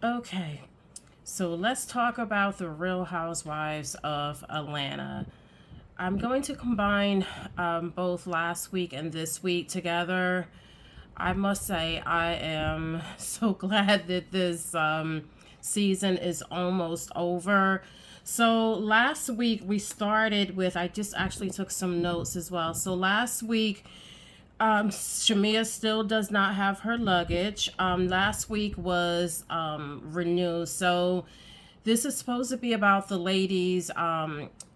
Okay, so let's talk about the Real Housewives of Atlanta. I'm going to combine both last week and this week together. I must say, I am so glad that this season is almost over. So, last week we started with, I just actually took some notes as well. So, last week, Shamia still does not have her luggage. Last week was renewed. So, this is supposed to be about the ladies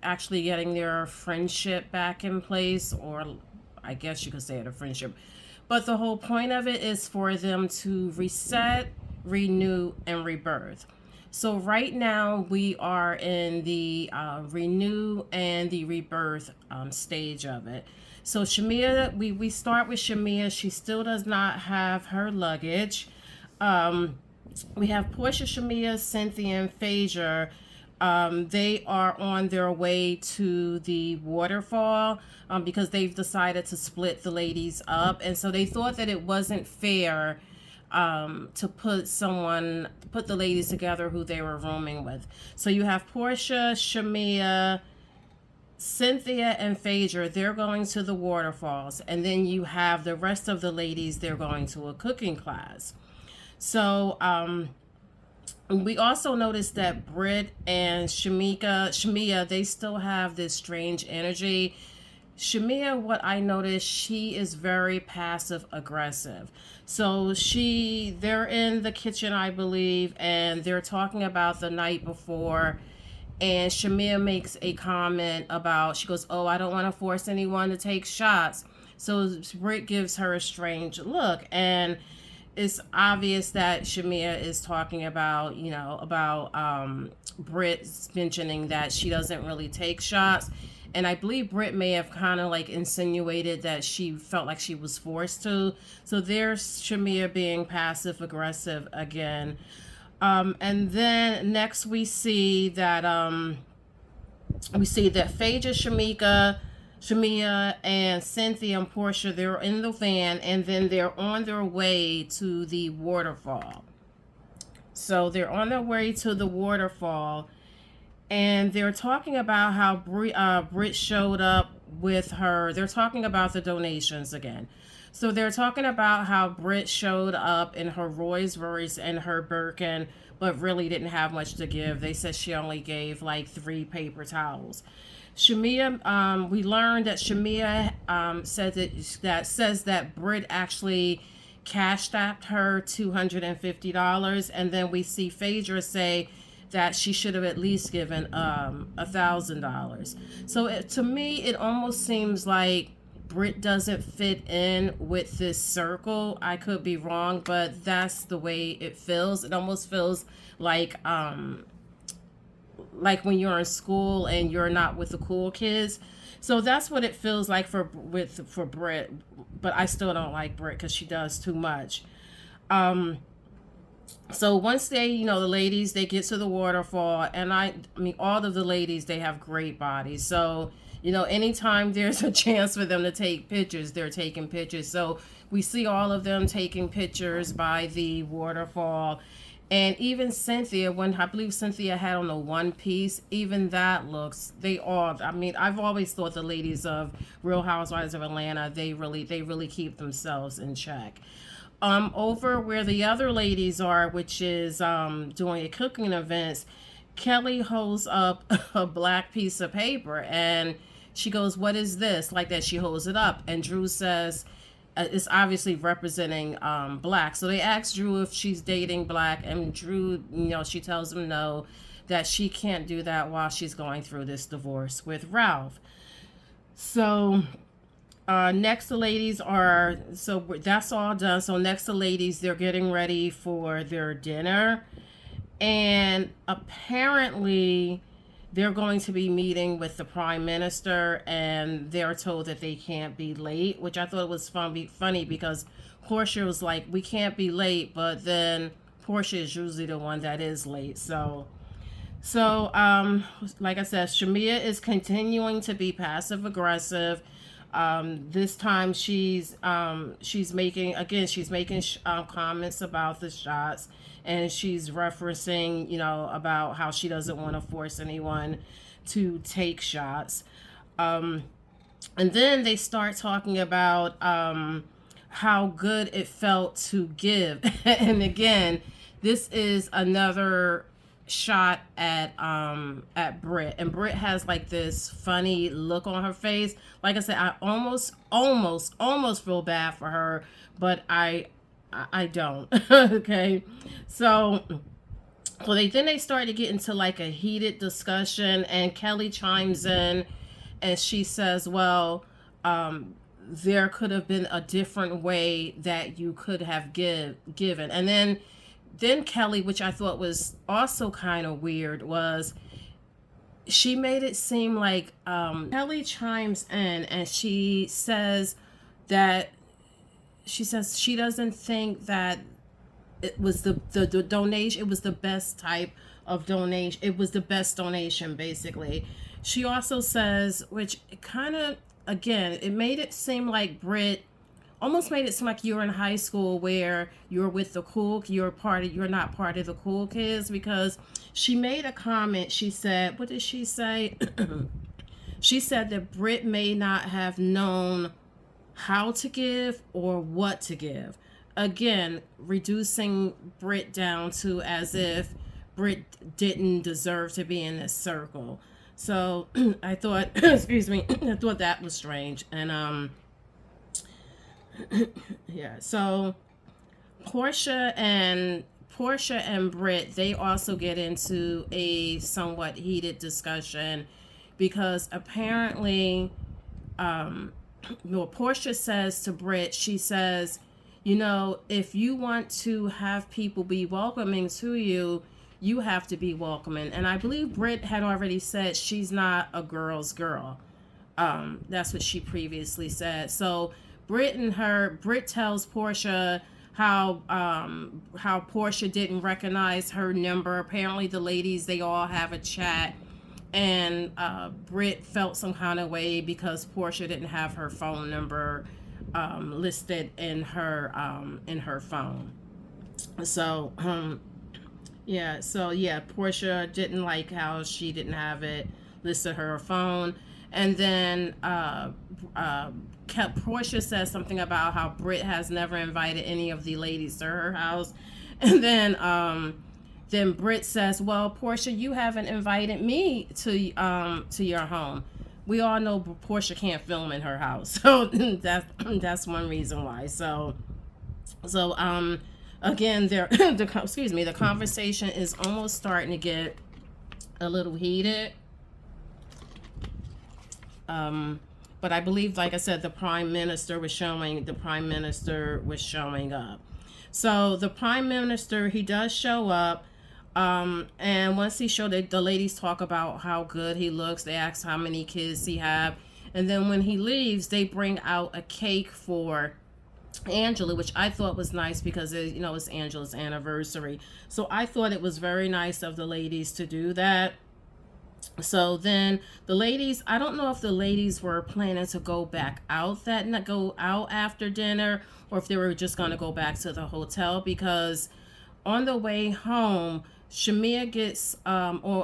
actually getting their friendship back in place, or I guess you could say it a friendship. But the whole point of it is for them to reset, renew, and rebirth. So right now we are in the renew and the rebirth stage of it. So Shamia, we start with Shamia. She still does not have her luggage. We have Portia, Shamia, Cynthia, and Phaedra. They are on their way to the waterfall because they've decided to split the ladies up. And so they thought that it wasn't fair to put the ladies together who they were rooming with. So you have Portia, Shamia, Cynthia, and Phaedra. They're going to the waterfalls. And then you have the rest of the ladies, they're going to a cooking class. So, we also noticed that Brit and Shamia, they still have this strange energy. Shamia, what I noticed, she is very passive aggressive. So they're in the kitchen, I believe, and they're talking about the night before. And Shamia makes a comment about, she goes, "Oh, I don't want to force anyone to take shots." So Brit gives her a strange look, and it's obvious that Shamia is talking about, Brit mentioning that she doesn't really take shots. And I believe Brit may have kind of like insinuated that she felt like she was forced to. So there's Shamia being passive aggressive again. And then next we see that Phaedra, Shamia, and Cynthia and Portia, they're in the van, and then they're on their way to the waterfall. So they're on their way to the waterfall, and they're talking about how Brit showed up with her. They're talking about the donations again. So they're talking about how Brit showed up in her Rolls Royce and her Birkin, but really didn't have much to give. They said she only gave like 3 paper towels. Shamia, we learned that Shamia says that Brit actually cashed out her $250, and then we see Phaedra say that she should have at least given $1,000. So to me, it almost seems like Brit doesn't fit in with this circle. I could be wrong, but that's the way it feels. It almost feels like when you're in school and you're not with the cool kids. So that's what it feels like for Brit. But I still don't like Brit because she does too much. So once the ladies, they get to the waterfall, and I mean, all of the ladies, they have great bodies. So, anytime there's a chance for them to take pictures, they're taking pictures. So we see all of them taking pictures by the waterfall. And even Cynthia, when I believe Cynthia had on the one piece, even that I've always thought the ladies of Real Housewives of Atlanta, they really keep themselves in check. Over where the other ladies are, which is doing a cooking event, Kelly holds up a black piece of paper and she goes, "What is this?" Like that, she holds it up, and Drew says, it's obviously representing black. So they asked Drew if she's dating black, and Drew, she tells him no, that she can't do that while she's going through this divorce with Ralph. So next the ladies are, so that's all done. So next the ladies, they're getting ready for their dinner, and apparently they're going to be meeting with the prime minister, and they're told that they can't be late, which I thought was funny because Portia was like, "We can't be late," but then Portia is usually the one that is late. So like I said, Shamia is continuing to be passive aggressive. This time she's making comments about the shots, and she's referencing, about how she doesn't want to force anyone to take shots. Um, and then they start talking about how good it felt to give. And again, this is another shot at Brit, and Brit has like this funny look on her face. Like I said, I almost feel bad for her, but I don't. Okay, so then they started to get into like a heated discussion, and Kelly chimes in and she says, well, there could have been a different way that you could have given. And then Kelly, which I thought was also kind of weird, was she made it seem like Kelly chimes in and that she says she doesn't think that it was the donation, it was the best type of donation, it was the best donation, basically. She also says, which kind of, again, it made it seem like Brit almost made it seem like you're in high school where you're with the you're not part of the cool kids, because she made a comment. She said, what did she say? She said that Brit may not have known how to give or what to give. Again, reducing Brit down to as if Brit didn't deserve to be in this circle. So I thought, excuse me, I thought that was strange. And yeah, so Portia and Brit, they also get into a somewhat heated discussion because apparently, Portia says to Brit, she says, if you want to have people be welcoming to you, you have to be welcoming. And I believe Brit had already said she's not a girl's girl. That's what she previously said. So Brit tells Portia how Portia didn't recognize her number. Apparently the ladies, they all have a chat, and Brit felt some kind of way because Portia didn't have her phone number listed in her phone. So Portia didn't like how she didn't have it listed her phone. And then Portia says something about how Brit has never invited any of the ladies to her house. And then Brit says, well, Portia, you haven't invited me to your home. We all know Portia can't film in her house. So that's one reason why. So again, the conversation is almost starting to get a little heated. But I believe, like I said, the prime minister was showing up. So the prime minister, he does show up. And once he showed it, the ladies talk about how good he looks. They ask how many kids he have. And then when he leaves, they bring out a cake for Angela, which I thought was nice because it's Angela's anniversary. So I thought it was very nice of the ladies to do that. So then the ladies, I don't know if the ladies were planning to go out after dinner, or if they were just going to go back to the hotel, because on the way home, Shamia gets, or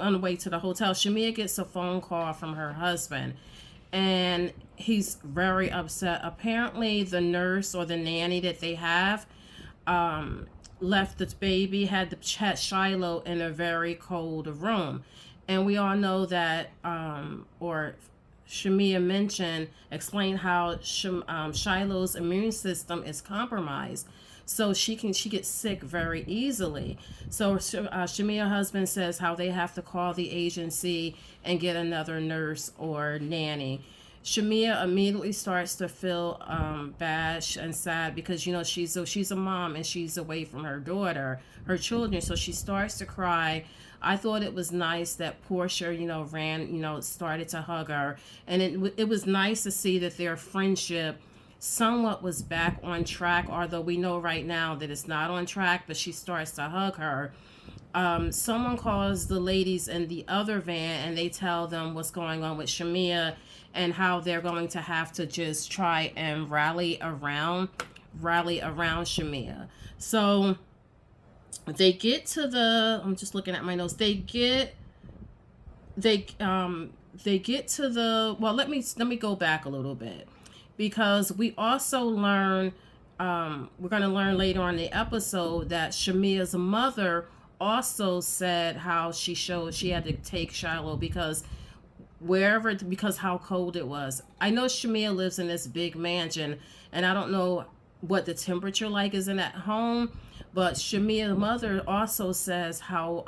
on the way to the hotel, Shamia gets a phone call from her husband, and he's very upset. Apparently the nurse or the nanny that they have left the baby, had the Shiloh in a very cold room. And we all know that, or Shamia explained how Shiloh's immune system is compromised. So she gets sick very easily. So Shamia's husband says how they have to call the agency and get another nurse or nanny. Shamia immediately starts to feel bad and sad because she's a mom and she's away from her children. So she starts to cry. I thought it was nice that Portia, started to hug her, and it was nice to see that their friendship somewhat was back on track, although we know right now that it's not on track, but she starts to hug her. Someone calls the ladies in the other van and they tell them what's going on with Shamia and how they're going to have to just try and rally around Shamia. So they get to the, I'm just looking at my notes. They they get to the, well, let me go back a little bit, because we also learn, we're going to learn later on in the episode that Shamia's mother also said how she had to take Shiloh because because how cold it was. I know Shamia lives in this big mansion, and I don't know what the temperature like is in that home, but Shamia's mother also says how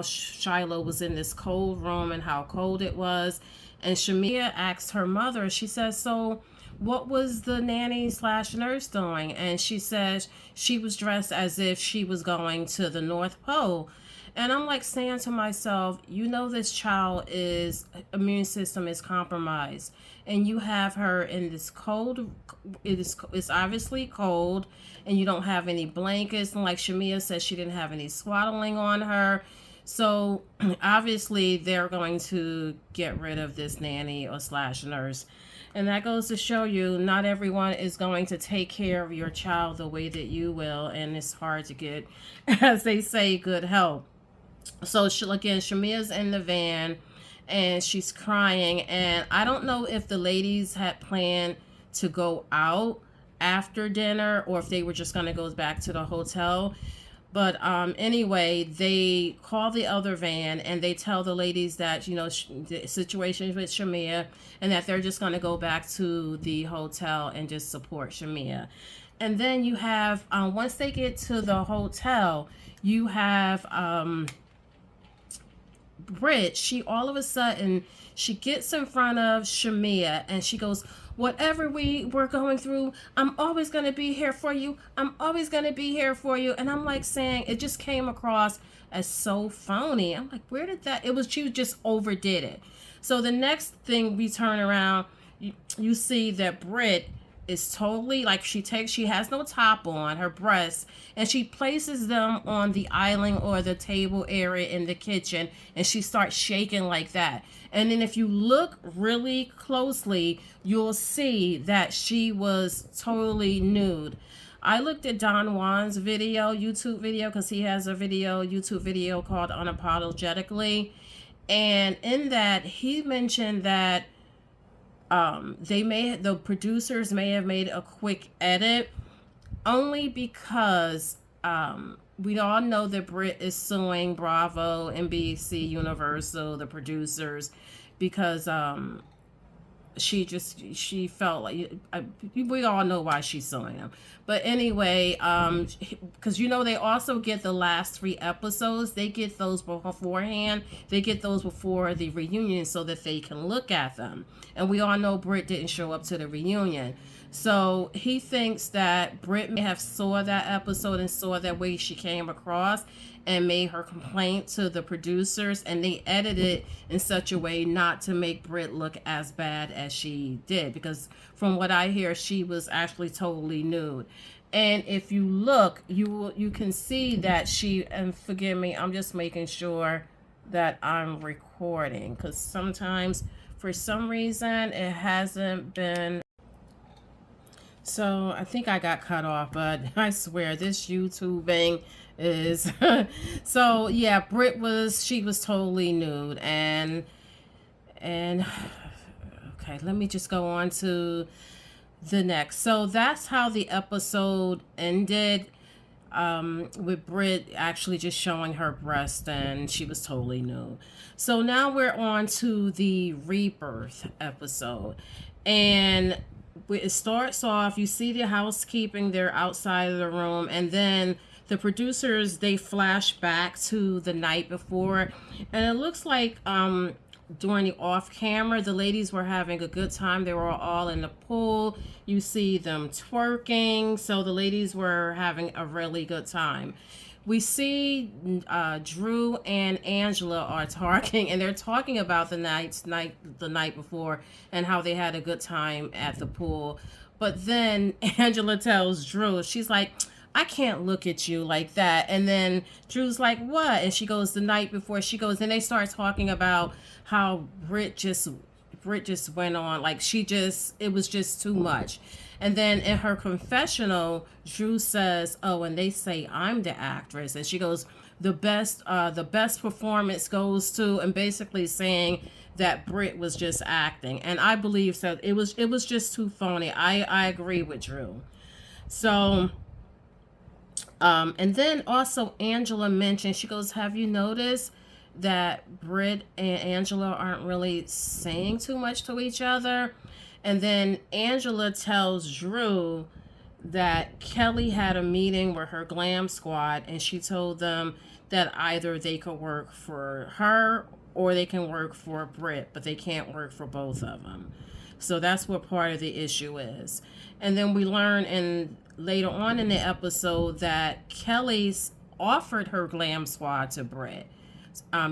Shiloh was in this cold room and how cold it was. And Shamia asked her mother, she says, so what was the nanny slash nurse doing? And she says she was dressed as if she was going to the North Pole. And I'm like saying to myself, you know, this child is immune system is compromised, and you have her in this cold. It's obviously cold, and you don't have any blankets. And like Shamia said, she didn't have any swaddling on her. So obviously they're going to get rid of this nanny or slash nurse. And that goes to show you not everyone is going to take care of your child the way that you will. And it's hard to get, as they say, good help. So again, Shamia's in the van and she's crying. And I don't know if the ladies had planned to go out after dinner or if they were just going to go back to the hotel. But anyway, they call the other van and they tell the ladies that, you know, the situation with Shamia, and that they're just going to go back to the hotel and just support Shamia. And then you have, once they get to the hotel, you have Brit. She all of a sudden, she gets in front of Shamia and she goes, whatever we're going through, I'm always going to be here for you. I'm always going to be here for you. And I'm like saying, it just came across as so phony. I'm like, where did that, it was, she just overdid it. So the next thing we turn around, you see that Brit is totally like, she has no top on her breasts, and she places them on the island or the table area in the kitchen, and she starts shaking like that. And then if you look really closely, you'll see that she was totally nude. I looked at Don Juan's YouTube video, because he has a YouTube video called Unapologetically. And in that, he mentioned that the producers may have made a quick edit, only because we all know that Brit is suing Bravo, NBC, Universal, the producers, because she felt like, we all know why she's suing them. But anyway, because you know, they also get the last 3 episodes. They get those beforehand. They get those before the reunion so that they can look at them. And we all know Brit didn't show up to the reunion. So he thinks that Brit may have saw that episode and saw that way she came across and made her complaint to the producers, and they edited it in such a way not to make Brit look as bad as she did, because from what I hear, she was actually totally nude. And if you look, you can see that she, and forgive me, I'm just making sure that I'm recording, because sometimes for some reason it hasn't been. So I think I got cut off, but I swear this YouTubing is so yeah, Brit was totally nude. And okay, let me just go on to the next. So that's how the episode ended, with Brit actually just showing her breast, and she was totally nude. So now we're on to the rebirth episode, and it starts off, you see the housekeeping, they're outside of the room, and then the producers, they flash back to the night before, and it looks like during the off camera, the ladies were having a good time. They were all in the pool. You see them twerking, so the ladies were having a really good time. We see Drew and Angela are talking, and they're talking about the night before and how they had a good time at the pool. But then Angela tells Drew, she's like, I can't look at you like that. And then Drew's like, what? And she goes, the night before, she goes, and they start talking about how Brit just Brit just went on, like it was just too much. And then in her confessional, Drew says, "Oh, and they say I'm the actress," and she goes, the best performance goes to," and basically saying that Brit was just acting. And I believe so. It was just too phony. I agree with Drew. So and then also Angela mentioned, she goes, "Have you noticed that Britt and Angela aren't really saying too much to each other?" And then Angela tells Drew that Kelly had a meeting with her glam squad, and she told them that either they could work for her or they can work for Britt, but they can't work for both of them. So that's what part of the issue is. And then we learn in later on in the episode that Kelly's offered her glam squad to Britt,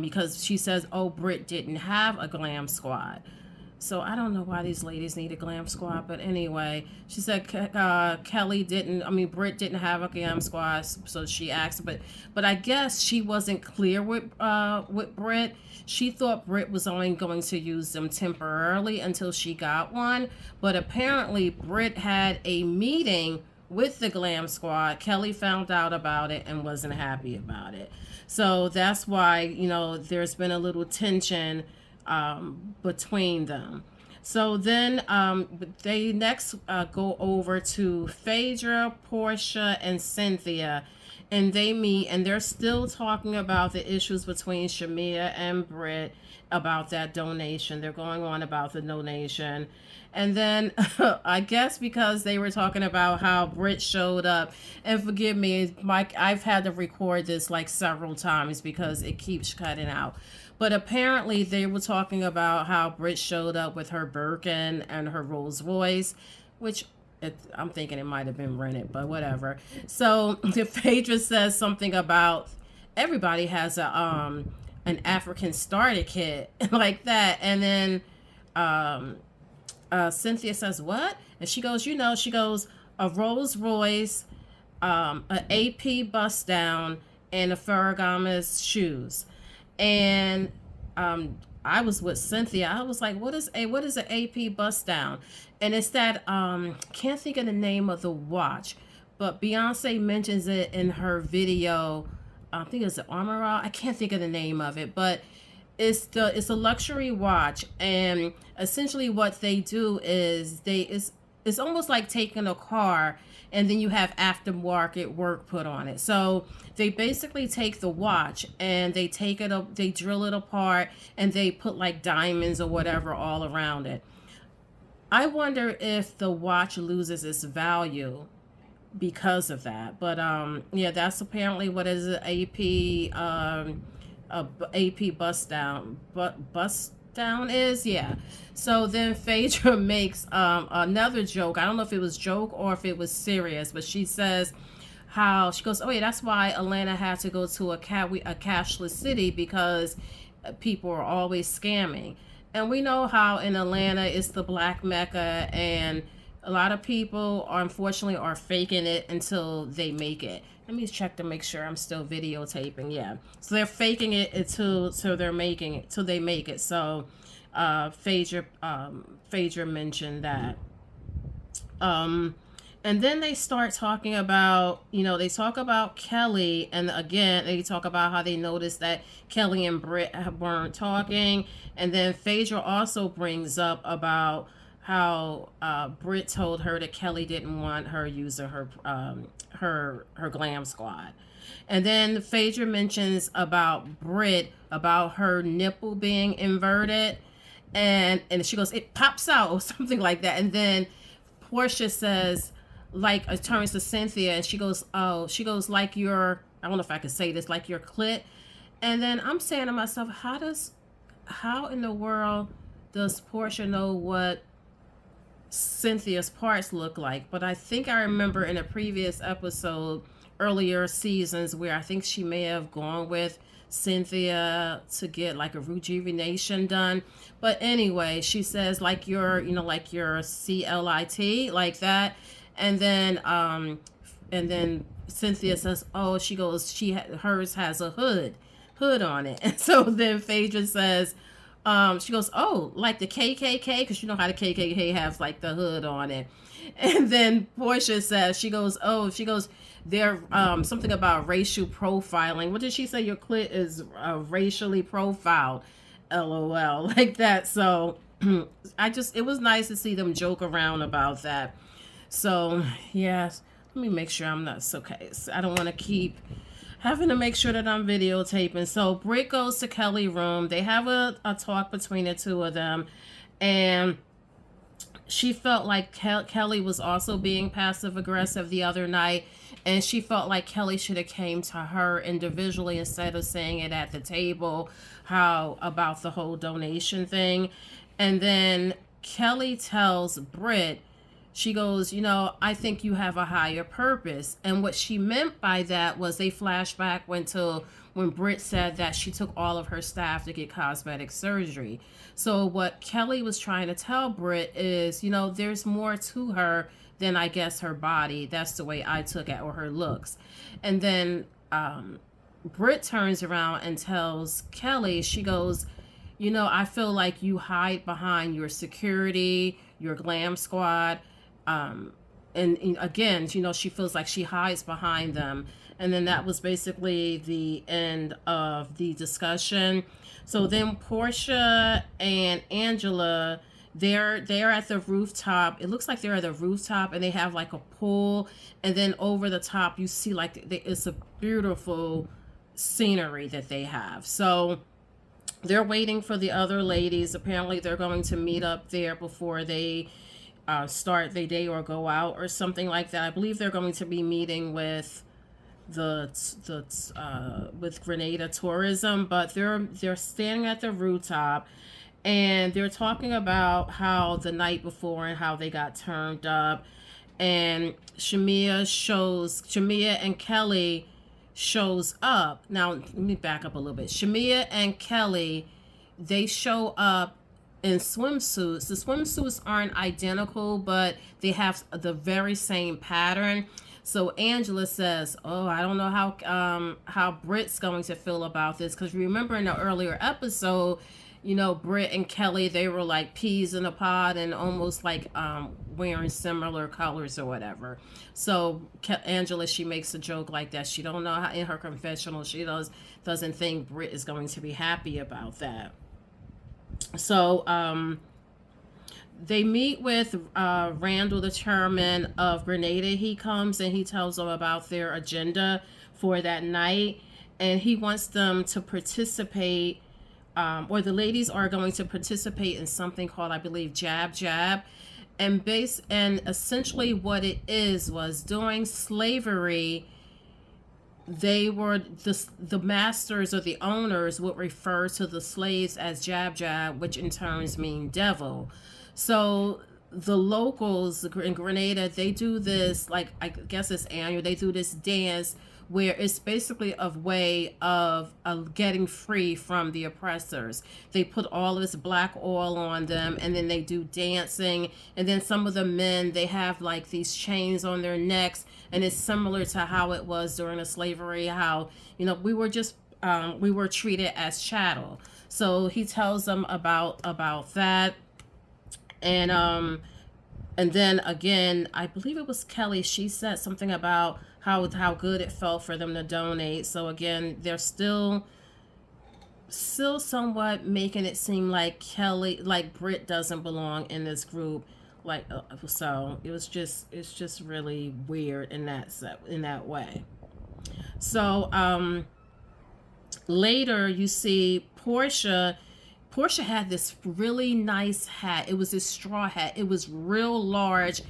because she says, "Oh, Britt didn't have a glam squad." So I don't know why these ladies need a glam squad, but anyway, she said Kelly didn't. I mean, Britt didn't have a glam squad, so she asked. But I guess she wasn't clear with Britt. She thought Britt was only going to use them temporarily until she got one. But apparently, Britt had a meeting with the glam squad. Kelly found out about it and wasn't happy about it. So that's why, there's been a little tension between them. So then they next go over to Phaedra, Portia, and Cynthia, and they meet, and they're still talking about the issues between Shamia and Britt about that donation. They're going on about the donation. And then I guess because they were talking about how Britt showed up, and forgive me, Mike, I've had to record this like several times because it keeps cutting out. But apparently they were talking about how Britt showed up with her Birkin and her Rolls Royce, which I'm thinking it might have been rented, but whatever. So the Phaedra says something about everybody has an African starter kit like that. And then Cynthia says, "What?" And she goes, a Rolls Royce, an AP bust down, and a Ferragamo's shoes. And I was with Cynthia. I was like, what is an AP bust down? And it's that can't think of the name of the watch, but Beyonce mentions it in her video. I think it's the Armorall. I can't think of the name of it, but it's a luxury watch, and essentially what they do is it's almost like taking a car and then you have aftermarket work put on it. So they basically take the watch and they take it up, they drill it apart, and they put like diamonds or whatever all around it. I wonder if the watch loses its value because of that. But yeah, that's apparently what is an AP bust down. But bust down is, yeah. So then Phaedra makes another joke. I don't know if it was joke or if it was serious, but she says how she goes, "Oh yeah, that's why Atlanta had to go to a cashless city, because people are always scamming." And we know how in Atlanta it's the black mecca, and a lot of people unfortunately are faking it until they make it. Let me check to make sure I'm still videotaping. Yeah, so they're faking it until they're making it till they make it. So Phaedra mentioned that. And then they start talking about, they talk about Kelly, and again, they talk about how they noticed that Kelly and Britt weren't talking. And then Phaedra also brings up about how Britt told her that Kelly didn't want her using her glam squad. And then Phaedra mentions about Britt, about her nipple being inverted, and she goes, "It pops out," or something like that. And then Portia says, like, it turns to Cynthia, and she goes, "Like your," I don't know if I could say this, "like your clit." And then I'm saying to myself, how in the world does Portia know what Cynthia's parts look like? But I think I remember in a previous episode, earlier seasons, where I think she may have gone with Cynthia to get like a rejuvenation done. But anyway, she says like your CLIT, like that. And then Cynthia says, "Oh," she goes, hers has a hood on it." And so then Phaedra says, She goes, oh, like the KKK, because you know how the KKK has like the hood on it. And then Portia says, she goes, they're something about racial profiling. What did she say? Your clit is racially profiled, LOL, like that. So it was nice to see them joke around about that. So yes, let me make sure I'm not okay. So I don't want to keep having to make sure that I'm videotaping. So Brit goes to Kelly's room. They have a talk between the two of them, and she felt like Kelly was also being passive aggressive the other night, and she felt like Kelly should have came to her individually instead of saying it at the table, how about the whole donation thing. And then Kelly tells Brit, she goes, I think you have a higher purpose. And what she meant by that was they flashback went to when Brit said that she took all of her staff to get cosmetic surgery. So what Kelly was trying to tell Brit is, there's more to her than I guess her body. That's the way I took it, or her looks. And then Brit turns around and tells Kelly, she goes, I feel like you hide behind your security, your glam squad. And again, she feels like she hides behind them. And then that was basically the end of the discussion. So then Portia and Angela, they're at the rooftop. It looks like they're at the rooftop, and they have like a pool. And then over the top, you see like it's a beautiful scenery that they have. So they're waiting for the other ladies. Apparently, they're going to meet up there before they start their day or go out or something like that. I believe they're going to be meeting with with Grenada Tourism, but they're standing at the rooftop, and they're talking about how the night before and how they got turned up. And Shamia and Kelly shows up. Now let me back up a little bit. Shamia and Kelly, they show up in swimsuits. The swimsuits aren't identical, but they have the very same pattern. So Angela says, oh, I don't know how Brit's going to feel about this, because remember in the earlier episode, Brit and Kelly, they were like peas in a pod and almost like wearing similar colors or whatever. So Angela, she makes a joke like that. She don't know how, in her confessional, she doesn't think Brit is going to be happy about that. So they meet with Randall, the chairman of Grenada. He comes and he tells them about their agenda for that night, and he wants them to participate, or the ladies are going to participate in something called, I believe, Jab Jab. And essentially what it was during slavery, they were the masters or the owners would refer to the slaves as Jab Jab, which in turns mean devil. So the locals in Grenada, they do this, like, I guess it's annual, they do this dance where it's basically a way of getting free from the oppressors. They put all this black oil on them, and then they do dancing. And then some of the men, they have like these chains on their necks, and it's similar to how it was during the slavery, how, we were treated as chattel. So he tells them about that. And then again, I believe it was Kelly, she said something about how good it felt for them to donate. So again, they're still somewhat making it seem like Brit doesn't belong in this group. So it's just really weird in that way. So later you see Portia had this really nice hat. It was this straw hat. It was real large,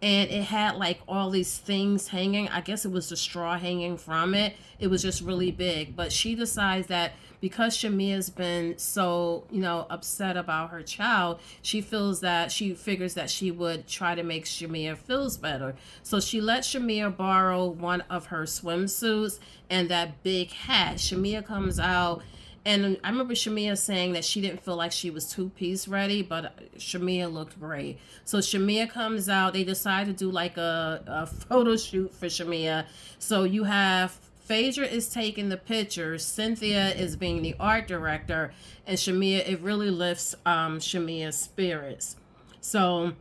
and it had like all these things hanging. I guess it was the straw hanging from it. It was just really big. But she decides that because Shamia's been so, upset about her child, she figures that she would try to make Shamia feels better. So she let Shamia borrow one of her swimsuits and that big hat. Shamia comes out, and I remember Shamia saying that she didn't feel like she was two-piece ready, but Shamia looked great. So Shamia comes out. They decide to do like a photo shoot for Shamia. So you have Phaedra is taking the pictures, Cynthia is being the art director, and Shamea, it really lifts Shamea's spirits. So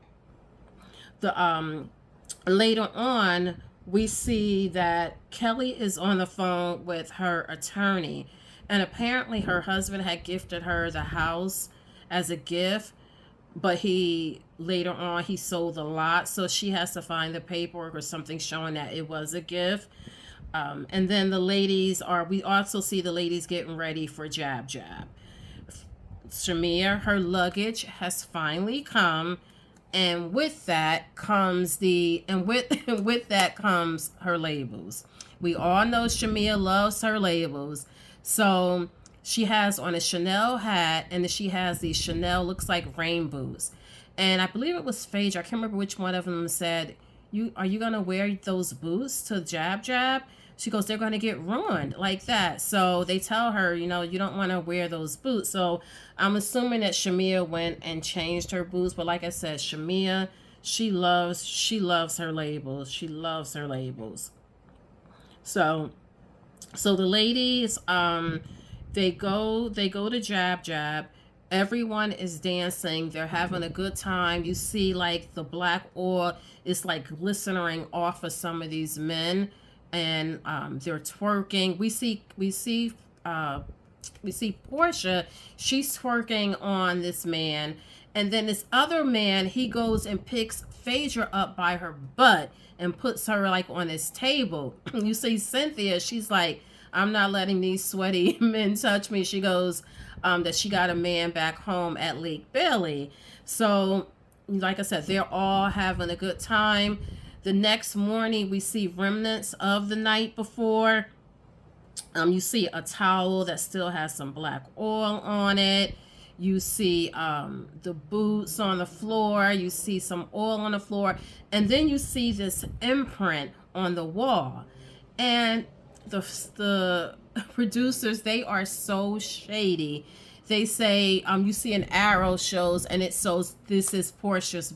the later on, we see that Kelly is on the phone with her attorney, and apparently her husband had gifted her the house as a gift, but he later on he sold the lot, so she has to find the paperwork or something showing that it was a gift. And then the ladies are, we also see the ladies getting ready for Jab Jab. Shamea, her luggage has finally come, and with that comes with that comes her labels. We all know Shamea loves her labels. So she has on a Chanel hat, and then she has these Chanel, looks like rain boots. And I believe it was Phaedra, I can't remember which one of them said, are you gonna wear those boots to Jab Jab? She goes, they're gonna get ruined like that. So they tell her, you don't want to wear those boots. So I'm assuming that Shamea went and changed her boots. But like I said, Shamea, she loves her labels. She loves her labels. So the ladies, they go to Jab Jab. Everyone is dancing. They're having a good time. You see like the black oil is like glistening off of some of these men, and they're twerking. We see Portia. She's twerking on this man, and then this other man, he goes and picks Phaedra up by her butt and puts her like on his table. You see Cynthia, she's like, I'm not letting these sweaty men touch me. She goes that she got a man back home at Lake Bailey. So like I said, they're all having a good time. The next morning, we see remnants of the night before. You see a towel that still has some black oil on it. You see the boots on the floor. You see some oil on the floor. And then you see this imprint on the wall. And the producers, they are so shady. They say, you see an arrow shows, and it shows this is Portia's,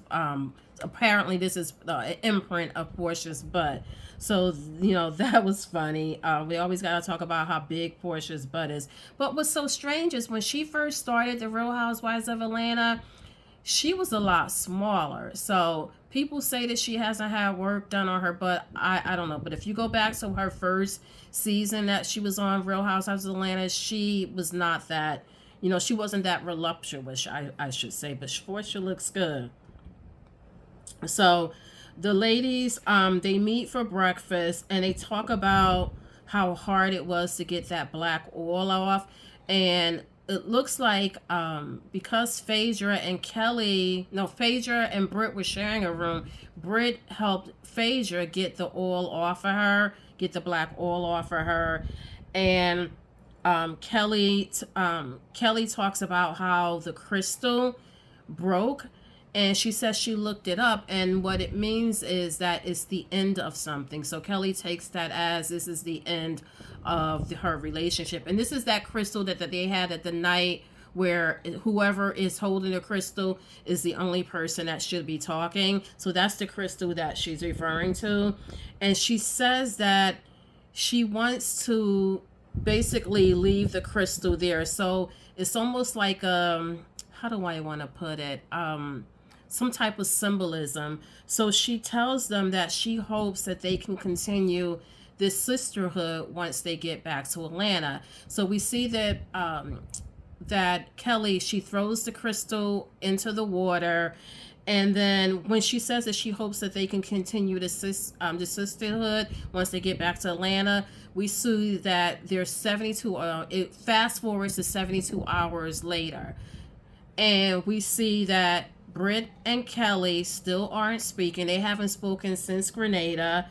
apparently this is an imprint of Portia's butt. So, that was funny. We always got to talk about how big Portia's butt is. But what's so strange is when she first started the Real Housewives of Atlanta, she was a lot smaller. So people say that she hasn't had work done on her butt. I don't know. But if you go back to her first season that she was on Real Housewives of Atlanta, she was not that, she wasn't that voluptuous, I should say. But Portia looks good. So the ladies, they meet for breakfast, and they talk about how hard it was to get that black oil off. And it looks like because Phaedra and Brit were sharing a room, Brit helped Phaedra get the oil off of her, get the black oil off of her. And Kelly talks about how the crystal broke. And she says she looked it up, and what it means is that it's the end of something. So Kelly takes that as this is the end of her relationship. And this is that crystal that they had at the night where whoever is holding the crystal is the only person that should be talking. So that's the crystal that she's referring to. And she says that she wants to basically leave the crystal there. So it's almost like, how do I want to put it? Some type of symbolism. So she tells them that she hopes that they can continue this sisterhood once they get back to Atlanta. So we see that that Kelly, she throws the crystal into the water, and then when she says that she hopes that they can continue the sisterhood once they get back to Atlanta, we see that there's 72. It fast forwards to 72 hours later, and we see that Brit and Kelly still aren't speaking. They haven't spoken since Grenada.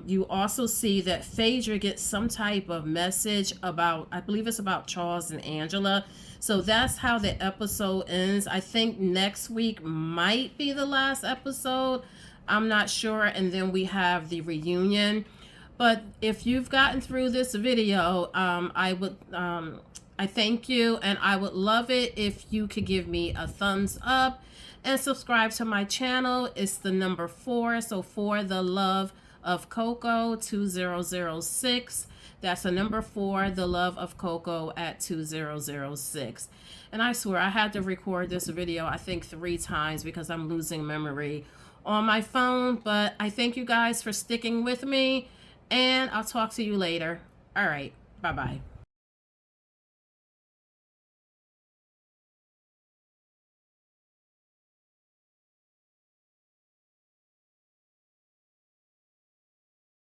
You also see that Phaedra gets some type of message about, I believe it's about Charles and Angela. So that's how the episode ends. I think next week might be the last episode. I'm not sure. And then we have the reunion. But if you've gotten through this video, I thank you, and I would love it if you could give me a thumbs up and subscribe to my channel. It's the number 4, so for the love of Coco 2006. That's the number 4, The Love of Coco at 2006. And I swear I had to record this video, I think 3 times because I'm losing memory on my phone. But I thank you guys for sticking with me, and I'll talk to you later. All right. Bye-bye.